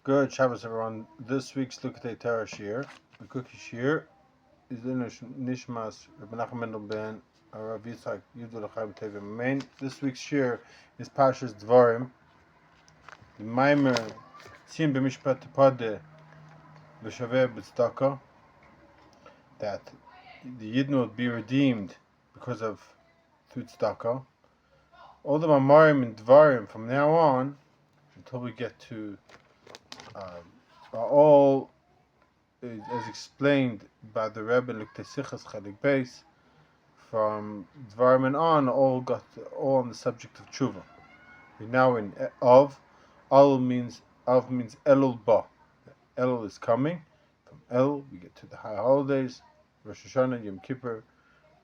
Good Shabbos, everyone. This week's Likutei Torah Shir, the cookie Shir, is in Nishmas Mנחem ben Rav Yצחק Yivlacht. This week's Shir is Parshas Devarim. The Maimer ציון במשפט תפדה ושווה בצדקה, that the Yidden will be redeemed because of through tzedakah. All the Mamarim and Devarim from now on until we get to are all, as explained by the Rebbe Likutei Torah Devarim, from Devarim and on, all on the subject of tshuva. We're now in Av. Av means Elul Ba. Elul is coming. From El we get to the high holidays, Rosh Hashanah, Yom Kippur,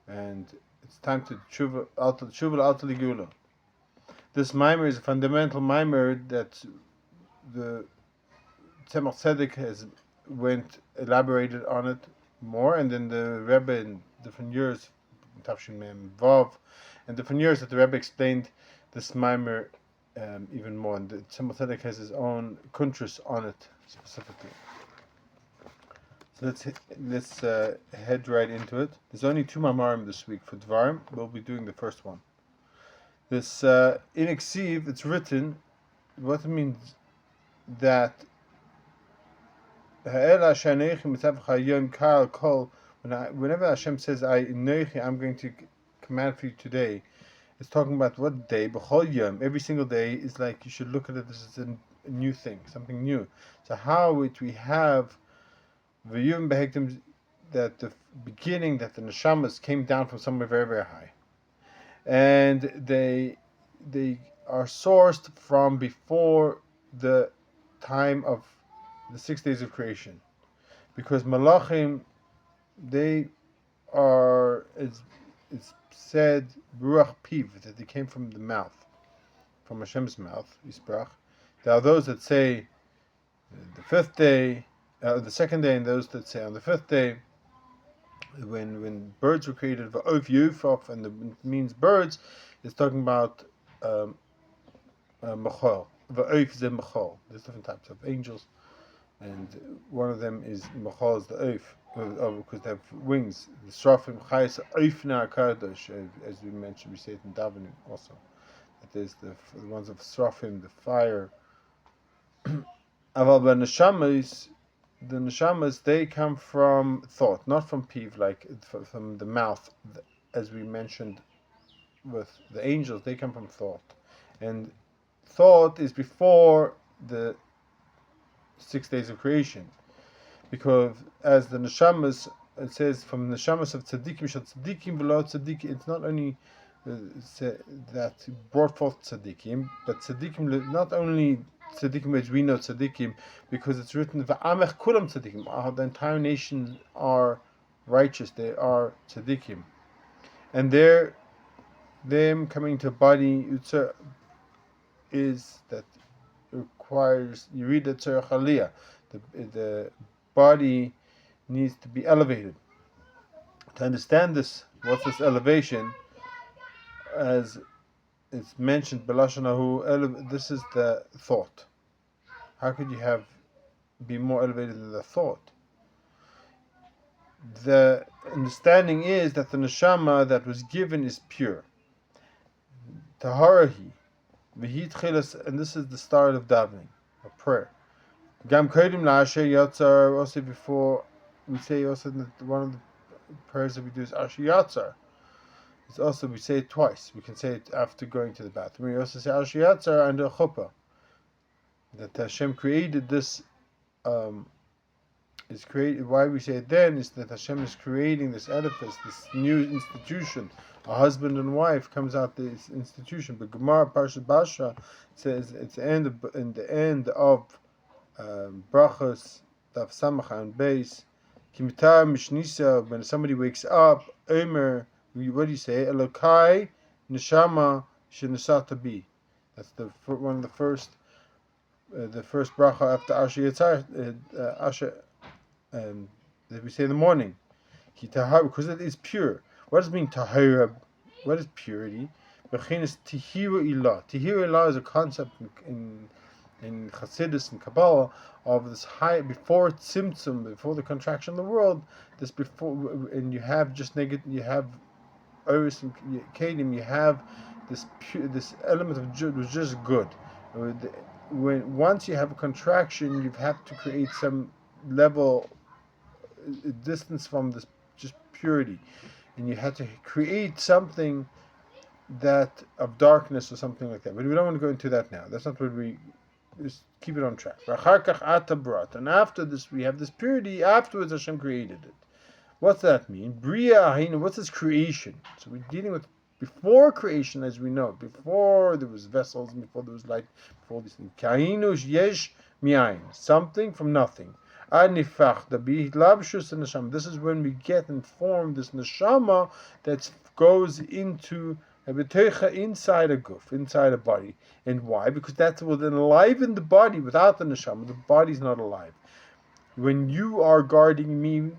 and it's time to tshuva, Alta Ligula. This mimer is a fundamental mimer that the Tzemach Tzedek has elaborated on it more, and then the Rebbe in different years, Tafshin Mem Vav, and different years that the Rebbe explained this mimer even more, and the Tzemach Tzedek has his own kuntras on it specifically. So let's head right into it. There's only two mamarim this week for Devarim. We'll be doing the first one. This in Eksiv, it's written. What it means that whenever Hashem says I'm going to command for you today, it's talking about what day. Every single day is like you should look at it as a new thing, something new. So how we have that the beginning, that the neshamas came down from somewhere very, very high, and they are sourced from before the time of the 6 days of creation, because malachim, they are, it's said ruach piv, that they came from the mouth, from Hashem's mouth, Yisbrach. There are those that say the fifth day, the second day, and those that say on the fifth day, when birds were created, va'of yufaf, and it means birds, it's talking about machal. Va'of ze machal. There's different types of angels, and one of them is machal, is the oaf, because they have wings. The srafim chayes oifna kadosh, as we mentioned, we say it in davening also. That there's the ones of srafim, the fire. Aval b'neshamas, the neshamas, they come from thought, not from piv, like from the mouth, as we mentioned with the angels. They come from thought, and thought is before the 6 days of creation, because as the neshamas, it says from the neshamas of tzaddikim, tzaddikim below tzaddikim, it's not only that brought forth tzaddikim, but tzaddikim, not only tzaddikim as we know tzaddikim, because it's written va'amech kulam tzaddikim, the entire nation are righteous, they are tzaddikim, and them coming to a body is that requires, you read the tzarech aliyah, the body needs to be elevated. To understand this, what's this elevation, as it's mentioned, Belashanahu, this is the thought. How could you be more elevated than the thought? The understanding is that the neshama that was given is pure. Taharahi, and this is the start of davening, of prayer. Gam kodim la'asher yatzar, also before we say, also one of the prayers that we do is asher yatzar. It's also, we say it twice. We can say it after going to the bathroom. We also say asher yatzar under a chuppah, that Hashem created this. Is created. Why we say it then is that Hashem is creating this edifice, this new institution. A husband and wife comes out this institution. But Gemara Parshat Basra says it's in the end of brachos daf samach and beis. Kimitar mishnisa, when somebody wakes up, Omer, what do you say? Elokai neshama shenasata bi. That's one of the first bracha after Asher Yatzar, that we say in the morning. Because it is pure. What does it mean tahara? What is purity? Tihiru ilah. Tihiru ilah is a concept in in Chassidus and Kabbalah of this high before Tzimtzum, before the contraction of the world. This before, and you have just negative. You have Oris and Kadim. You have this element of Jud was just good. When once you have a contraction, you have to create some level distance from this just purity, and you have to create something that of darkness or something like that. But we don't want to go into that now. That's not what we just keep it on track. And after this, we have this purity. Afterwards, Hashem created it. What's that mean? Bria, what's this creation? So we're dealing with before creation, as we know, before there was vessels, before there was light, before these things. Kainus yesh miayin, something from nothing. Anifach the bihlabshus and neshama. This is when we get informed this neshama that goes into a betoicha inside a guf, inside a body. And why? Because that will enliven the body. Without the neshama, the body's not alive. When you are guarding me,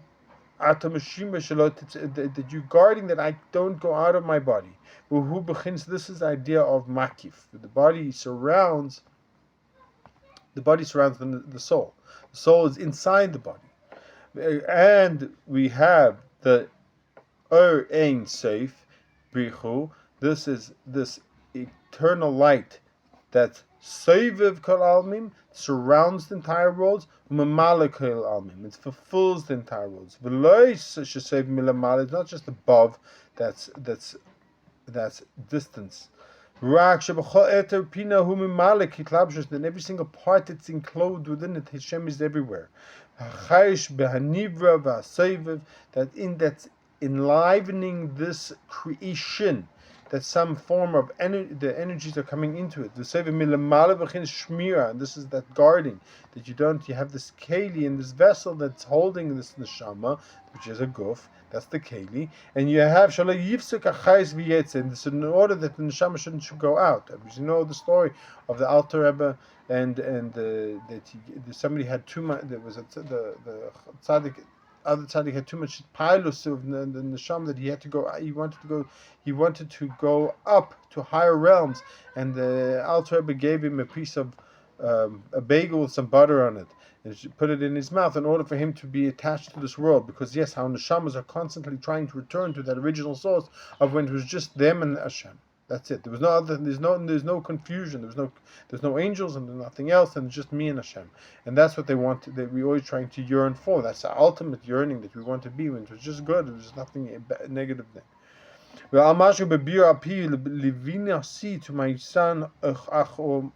that you're guarding that I don't go out of my body. This is the idea of makif. The body surrounds the soul. The soul is inside the body. And we have the Ein Seif Brichu. This is this eternal light that Seiviv Kol Almim surrounds the entire world. Mamala Kol Almim, it fulfills the entire world. It's not just above. That's distance. Then every single part that's enclosed within it, Hashem is everywhere. That's enlivening this creation. That some form of the energies are coming into it. The shmira, and this is that guarding that you have this keli in this vessel that's holding this neshama, which is a guf. That's the keli, and you have shalai yifsuk achayis v'yetzin. This is in order that the neshama shouldn't go out. Because you know the story of the Alter Rebbe that somebody had too much. There was the tzaddik. Other tzaddik had too much pilus of the neshama that he had to go. He wanted to go up to higher realms, and the Alter Rebbe gave him a piece of a bagel with some butter on it, and put it in his mouth in order for him to be attached to this world. Because yes, our neshamas are constantly trying to return to that original source of when it was just them and Hashem. That's it. There was no other. There's no confusion. There's no angels and there's nothing else, and it's just me and Hashem. And that's what they want. That we're always trying to yearn for. That's the ultimate yearning that we want to be. When it was just good, it was nothing negative there. To my son, to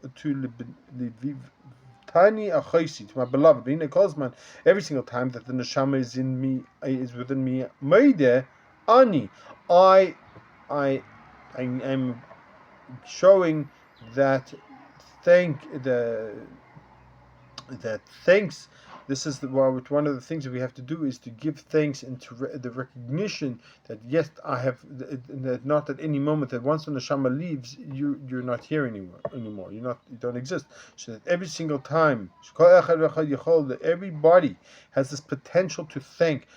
my beloved, every single time that the neshama is within me, I'm showing that thanks. This is one of the things that we have to do is to give thanks and to the recognition that yes, I have that not at any moment that once the neshama leaves, you're not here anymore. You don't exist. So that every single time, that everybody has this potential to thank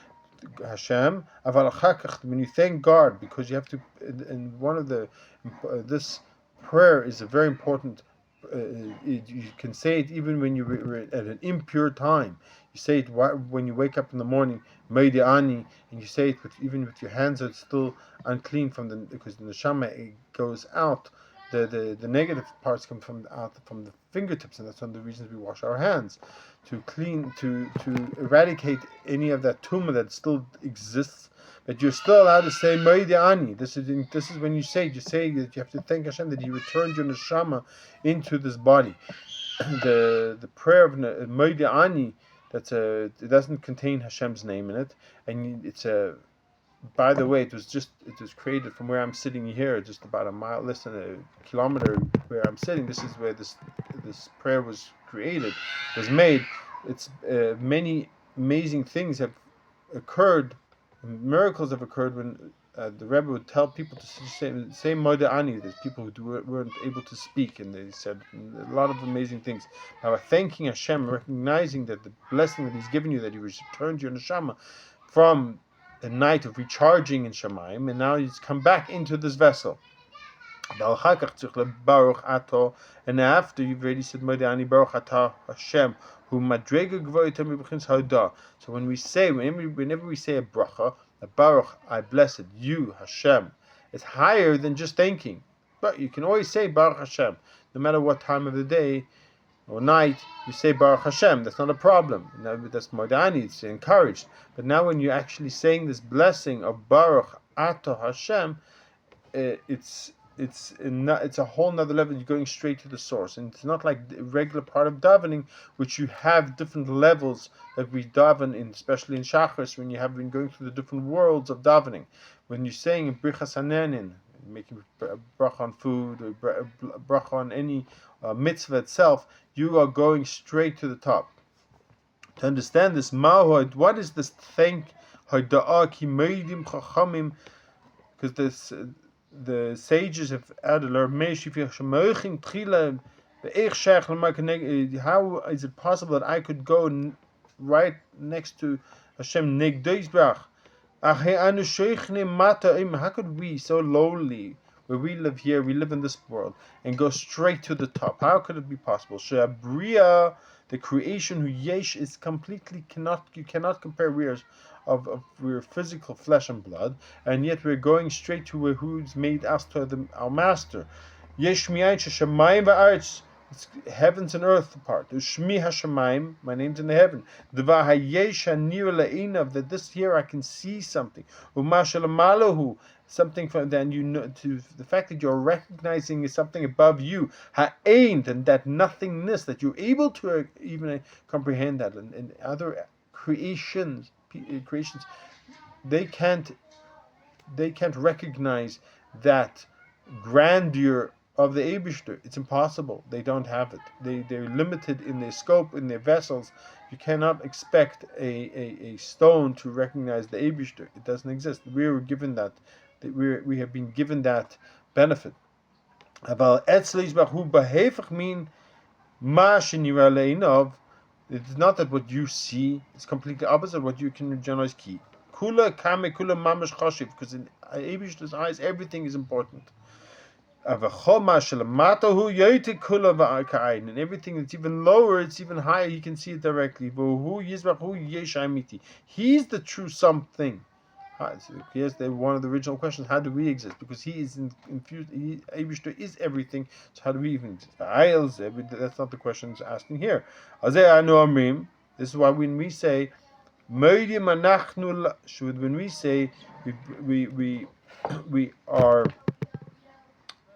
Hashem. When you thank God, because you have to, and one of the this prayer is a very important. You can say it even when you're at an impure time. You say it when you wake up in the morning, Meidi Ani, and you say it even with your hands are still unclean because the neshama goes out. The negative parts come from the fingertips, and that's one of the reasons we wash our hands to eradicate any of that tumor that still exists. But you're still allowed to say Meidi Ani. This is when you say that you have to thank Hashem that He returned your neshama into this body. The prayer of Meidi Ani, it doesn't contain Hashem's name in it, and it's a. By the way, it was created from where I'm sitting here, just about a mile, less than a kilometer where I'm sitting. This is where this prayer was created, was made. It's many amazing things have occurred. Miracles have occurred when the Rebbe would tell people to say Moda Ani. There's people who weren't able to speak, and they said a lot of amazing things. Now, thanking Hashem, recognizing that the blessing that He's given you, that He returned your neshama from a night of recharging in Shamayim, and now He's come back into this vessel. And after you've already said Modani Baruch Atah Hashem, who madrega gvoitem b'chins hoda. So whenever we say a bracha, a Baruch, I bless it, you Hashem, it's higher than just thanking. But you can always say Baruch Hashem, no matter what time of the day or night, you say Baruch Hashem. That's not a problem. No, that's Modani. It's encouraged. But now, when you're actually saying this blessing of Baruch Atah Hashem, it's a whole nother level. You're going straight to the source, and it's not like the regular part of davening, which you have different levels that we daven in, especially in Shachris, when you have been going through the different worlds of davening. When you're saying Brichas Hanenin, making a bracha on food or a bracha on any mitzvah itself, you are going straight to the top. To understand this, what is this thank? Because the sages have added, how is it possible that I could go right next to Hashem? How could we, so lowly, where we live here, we live in this world, and go straight to the top? How could it be possible? The creation, who yesh, is completely you cannot compare rears of we're physical flesh and blood, and yet we're going straight to who's made us to our master. Yesh mi'ayin shemayim va'aretz, it's heavens and earth apart. Shmi hashamayim, my name's in the heaven. Dvar hayesh hanir le'inav, that this here I can see something. U'mashalamalahu, something from then, to the fact that you're recognizing is something above you. Ha'ain, and that nothingness, that you're able to even comprehend that. And other creations, they can't recognize that grandeur of the Eibishter. It's impossible. They don't have it. They're limited in their scope, in their vessels. You cannot expect a stone to recognize the Eibishter. It doesn't exist. We were given that. We have been given that benefit. It's not that what you see is completely opposite what you can generalize. Because in Eibishter's eyes, everything is important. And everything that's even lower, it's even higher, he can see it directly. He's the true something. Yes, one of the original questions: how do we exist? Because he is infused. Eibishter is everything. So how do we even exist? That's not the questions asking here. This is why when we say,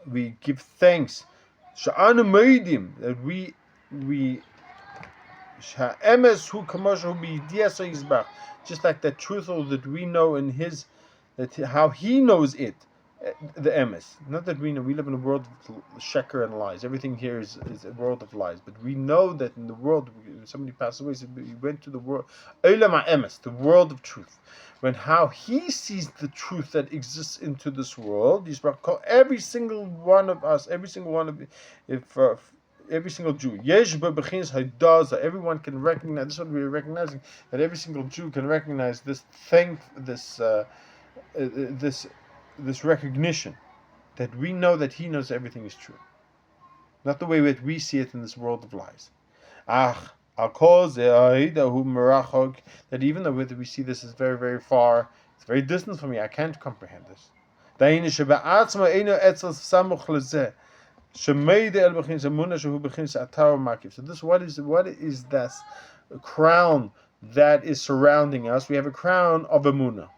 we give thanks, that we just like that truthful that we know in his, that how he knows it, the emes. Not that we know, we live in a world of sheker and lies. Everything here is a world of lies. But we know that in the world, somebody passed away, so we went to the world, Olam ha'emes, the world of truth. When how he sees the truth that exists into this world, every single one of us, every single one of, every single Jew, everyone can recognize. This is what we're recognizing, that every single Jew can recognize this thing, this recognition that we know that he knows everything is true, not the way that we see it in this world of lies. That even though we see this is very, very far, it's very distant from me, I can't comprehend this. So this, what is this crown that is surrounding us? We have a crown of emunah.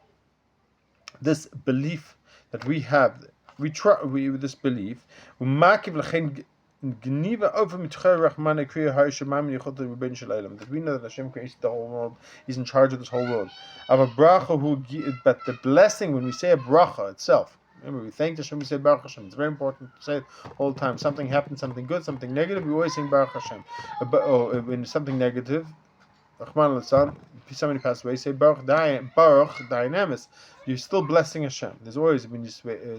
This belief that we have, this belief, that we know that Hashem creates the whole world, He's in charge of this whole world. But the blessing, when we say a bracha itself, remember, we thank Hashem, we say Baruch Hashem. It's very important to say it all the time. Something happens, something good, something negative, we always sing Baruch Hashem. When something negative, somebody passed away, say Baruch Dayanemis. You're still blessing Hashem. There's always, when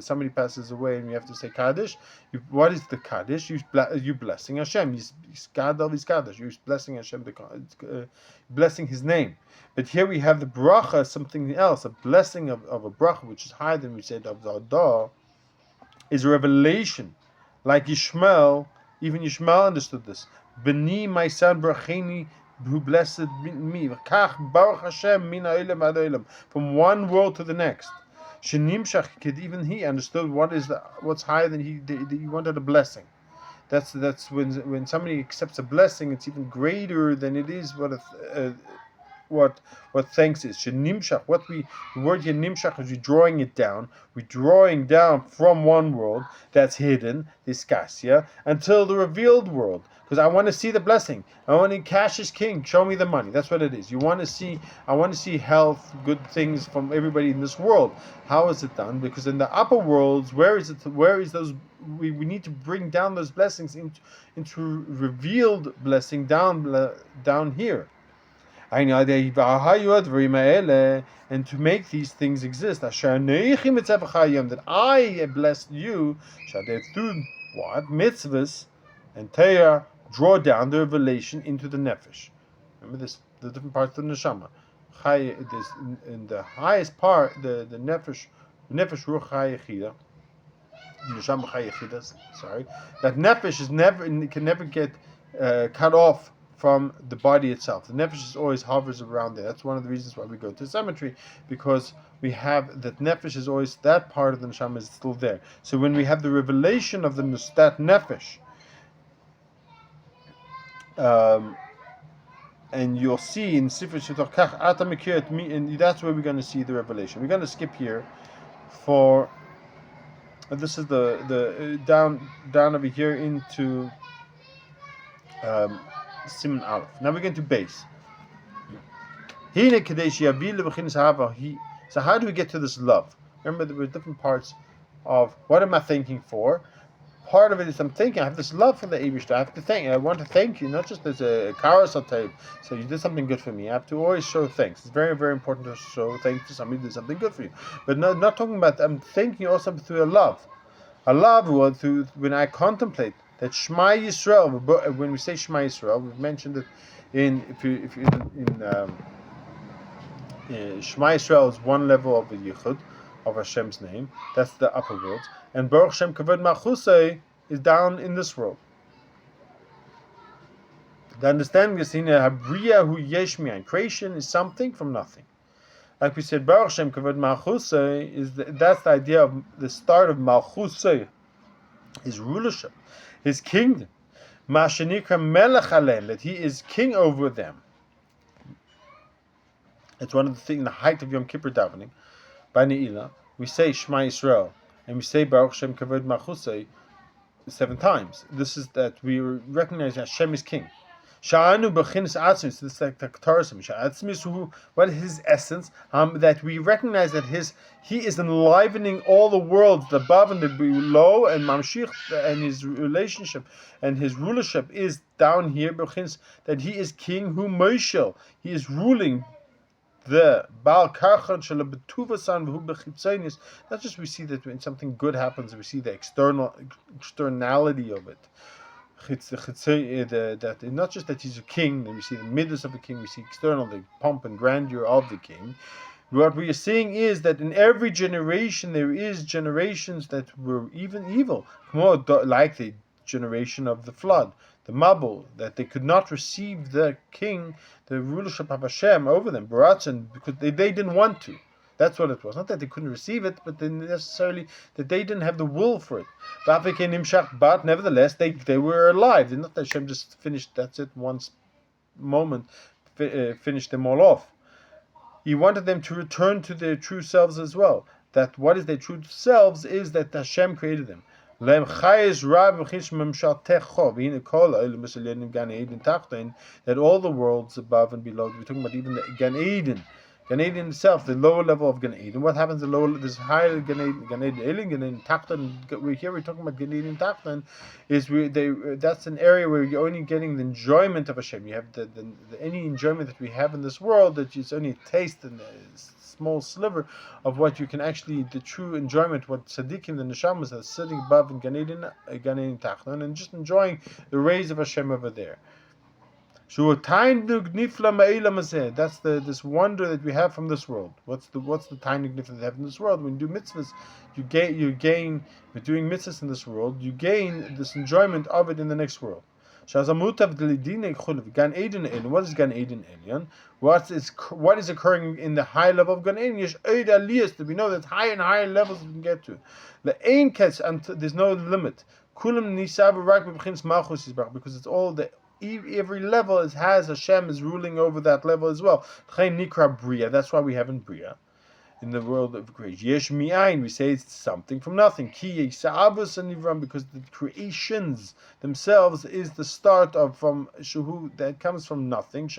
somebody passes away and you have to say Kaddish, what is the Kaddish? You're blessing Hashem. You're blessing Hashem, blessing His name. But here we have the bracha, something else, a blessing of a bracha, which is higher than we said of the Adah, is a revelation, like Yishmael. Even Yishmael understood this. Beni, my son, bracheni, who blessed me. Kach baruch Hashem min ha'olam ad ha'olam. From one world to the next. Shenimshach, even he understood what's higher than he wanted a blessing. That's when somebody accepts a blessing, it's even greater than it is what thanks is. Shenimshach, the word here nimshach is we're drawing it down. We're drawing down from one world that's hidden, this kasya, until the revealed world. Because I want to see the blessing. I want to cash is king. Show me the money. That's what it is. I want to see health, good things from everybody in this world. How is it done? Because in the upper worlds, where is those? We need to bring down those blessings into revealed blessing down here. And to make these things exist, that I blessed you, through what? Mitzvahs and Torah, draw down the revelation into the nefesh. Remember this, the different parts of the neshama. In the highest part, the nefesh ruach chayechida, neshama chayechida. Sorry, that nefesh can never get cut off from the body itself. The nefesh is always hovers around there. That's one of the reasons why we go to cemetery, because we have that nefesh is always, that part of the neshama is still there. So when we have the revelation of that nefesh, and you'll see in Sifra Shetoch Ata Mekir at me, and that's where we're going to see the revelation. We're going to skip here for this is the down over here into Siman Aleph. Now we're going to base. So how do we get to this love? Remember, there were different parts of what am I thanking for. Part of it is I'm thinking, I have this love for the Eibishter. I want to thank you, not just as a carousel type, so you did something good for me. I have to always show thanks. It's very, very important to show thanks to somebody who did something good for you. But not talking about, I'm thanking you also through a love. A love through when I contemplate that Shema Yisrael. When we say Shema Yisrael, we've mentioned it Shema Yisrael is one level of the Yichud of Hashem's name. That's the upper world. And Baruch Hashem Kavod Malchusei is down in this world. The understanding is in Habriya Hu Yesh Mi'ayin. Creation is something from nothing. Like we said, Baruch Hashem Kavod Malchusei that's the idea of the start of Malchusei, his rulership, his kingdom. Mashenikra Melech Aleim, that he is king over them. It's one of the things, the height of Yom Kippur davening, by Ne'ilah, we say Shema Yisrael, and we say Baruch Hashem Kavod Malchusei 7 times. This is that we recognize that Hashem is king. Sha'anu b'chinas atzmis, this is like the Ketarasim. Sha'atzmis, what is his essence? That we recognize that he is enlivening all the worlds, the above and the below, and Mamshich, and his relationship and his rulership is down here. B'chinas, that he is king who Moshel, he is ruling the Baal Karchan Shalabetuvasan V'hu B'chitzonis. Not just we see that when something good happens, we see the externality of it. That not just that he's a king, then we see the midas of a king, we see external, the pomp and grandeur of the king. What we are seeing is that in every generation there is generations that were even evil, more like the generation of the flood, the Mabul, that they could not receive the king, the rulership of Hashem over them, Baratzin, because they didn't want to. That's what it was. Not that they couldn't receive it, but necessarily that they didn't have the will for it. But nevertheless, they were alive. Not that Hashem just finished, that's it, once moment, finished them all off. He wanted them to return to their true selves as well. That what is their true selves is that Hashem created them. That all the worlds above and below, we're talking about even the Gan Eden. Gan Eden itself, the lower level of Gan Eden. What happens? This higher Gan Eden, Gan Eden Tachton. We're talking about Gan Eden Tachton. That's an area where you're only getting the enjoyment of Hashem. You have any enjoyment that we have in this world, that it's only a taste and a small sliver of what you can actually, the true enjoyment, what tzaddikim, the neshamas, are sitting above in Gan Eden Tachton, and just enjoying the rays of Hashem over there. That's this wonder that we have from this world. What's the tiny nifla that we have in this world? When you do mitzvahs, you gain. With doing mitzvahs in this world, you gain this enjoyment of it in the next world. What is Gan Eden Elyon? What is occurring in the high level of Gan Eden? That we know that higher and higher levels we can get to. There's no limit. Because it's all every level has Hashem is ruling over that level as well. That's why we haven't Bria. In the world of creation, Yesh mi'ayin, we say it's something from nothing. Ki yisa'avus and because the creations themselves is the start of from shuhu that comes from nothing.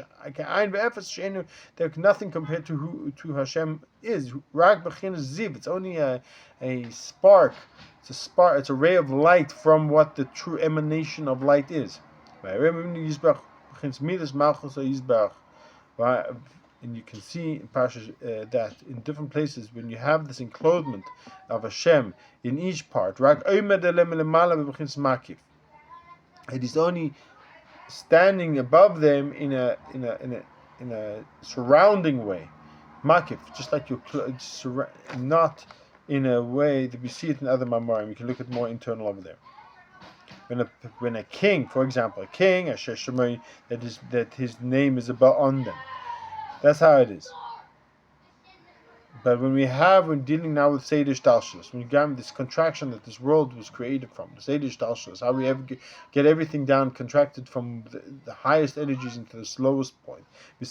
There's nothing compared to who Hashem is. Rak b'chin ziv. It's only a spark. It's a spark. It's a ray of light from what the true emanation of light is. And you can see in Parshas that in different places when you have this enclosement of Hashem in each part, it is only standing above them in a surrounding way, makif, just like you not in a way that we see it in other Mamorim. You can look at more internal over there. When a king, for example, a sheshamay, that his name is on them. That's how it is. But when dealing now with Seder Shtalshelus, when you got this contraction that this world was created from, the Seder Shtalshelus, how we ever get everything down, contracted from the highest energies into the slowest point. We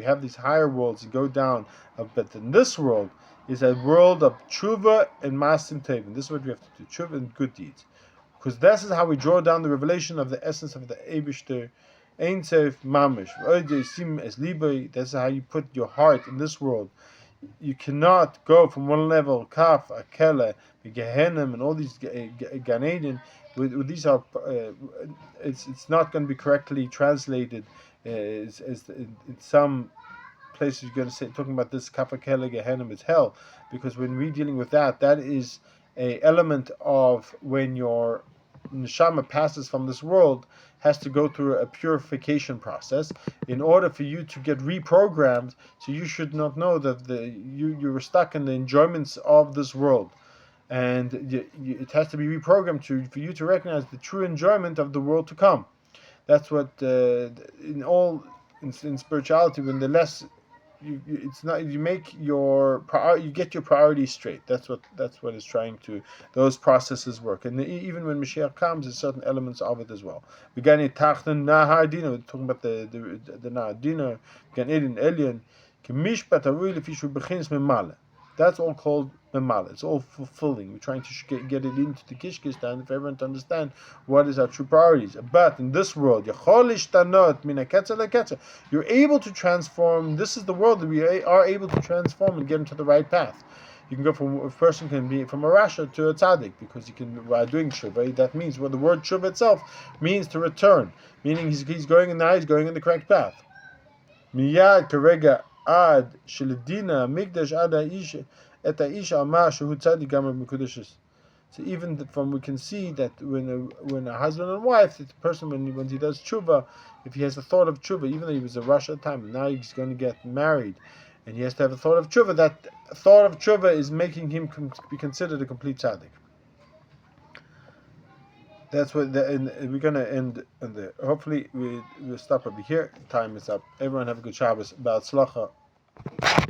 have these higher worlds that go down, but in this world is a world of tshuva and masim tevin. This is what we have to do, tshuva and good deeds. Because this is how we draw down the revelation of the essence of the Eibishter, Ein Sof Mamish. That's how you put your heart in this world. You cannot go from one level, Kaf, Akela, Gehenim, and all these Gan Eden. These are, it's not going to be correctly translated. As in some places you're going to say, talking about this Kaf, Akela, Gehenim is hell, because when we're dealing with that is a element of when your neshama passes from this world, has to go through a purification process in order for you to get reprogrammed. So you should not know that you were stuck in the enjoyments of this world, and it has to be reprogrammed for you to recognize the true enjoyment of the world to come. That's what in spirituality, when the less you get your priorities straight. That's what is trying to, those processes work. And even when Mashiach comes, there's certain elements of it as well. We got Nahar Dina, we're talking about the Nahar Dina, Gan Eden Elyon, B'mishpat Harui Lefishu B'chins Memale. That's all called Memale. It's all fulfilling. We're trying to get it into the Kishkistan for everyone to understand what is our true priorities. But in this world, you're able to transform. This is the world that we are able to transform and get into the right path. You can go from a person can be from a rasha to a tzaddik, because you can, by doing tshuva, that means, well, the word tshuva itself means to return, meaning he's going in the correct path. Miyad karega ad shiladina migdash ad et isha amar shehu tzaddik gamar mikudashis. So even from we can see that when a husband and wife, the person when he does tshuva, if he has a thought of tshuva, even though he was a rasha at the time, and now he's going to get married, and he has to have a thought of tshuva, that thought of tshuva is making him be considered a complete tzaddik. That's what we're going to end on there. Hopefully we'll stop over here. Time is up. Everyone have a good Shabbos. Ba'atzlacha.